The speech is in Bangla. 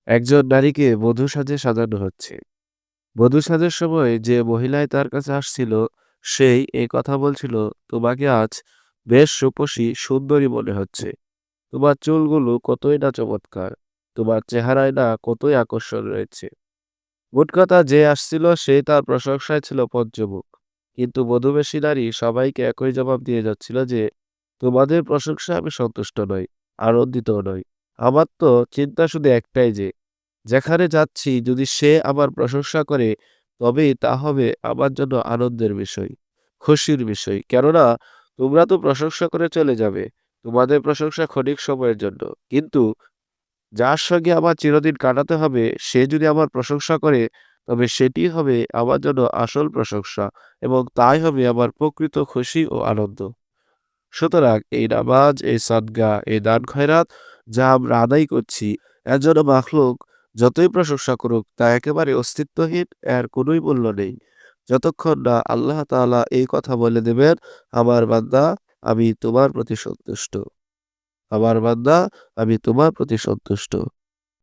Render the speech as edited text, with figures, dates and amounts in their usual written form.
একজন নারীকে বধূ সাজে সাজানো হচ্ছে। বধূ সাজের সময় যে মহিলাই তার কাছে আসছিল, সেই এই কথা বলছিল, "তোমাকে আজ বেশ রূপসী, সুন্দরী মনে হচ্ছে। তোমার চুলগুলো কতই না চমৎকার। তোমার চেহারায় না কতই আকর্ষণ রয়েছে।" মোট কথা যে আসছিল সে তার প্রশংসায় ছিল পঞ্চমুখ। কিন্তু বধূবেশী নারী সবাইকে একই জবাব দিয়ে যাচ্ছিল যে, "তোমাদের প্রশংসায় আমি সন্তুষ্ট নই, আনন্দিতও নই। আমার তো চিন্তা শুধু একটাই যে, যেখানে যাচ্ছি যদি সে আমার প্রশংসা করে, তবেই তা হবে আমার জন্য আনন্দের বিষয়, খুশির বিষয়। কেননা তোমরা তো প্রশংসা করে চলে যাবে। তোমাদের প্রশংসা ক্ষণিক সময়ের জন্য। কিন্তু যার সঙ্গে আমার চিরদিন কাটাতে হবে, সে যদি আমার প্রশংসা করে, তবে সেটিই হবে আমার জন্য আসল প্রশংসা এবং তাই হবে আমার প্রকৃত খুশি ও আনন্দ। সুতরাং এই নামাজ, এই সাদগা, এই দান খয়রাত যা আমরা আদায় করছি, এর জন্য মাখলুক যতই প্রশংসা করুক তা একেবারে অস্তিত্বহীন, এর কোনোই মূল্য নেই। যতক্ষণ না আল্লাহ তাআলা এই কথা বলে দেবেন, "আমার বান্দা, আমি তোমার প্রতি সন্তুষ্ট। আমার বান্দা, আমি তোমার প্রতি সন্তুষ্ট।"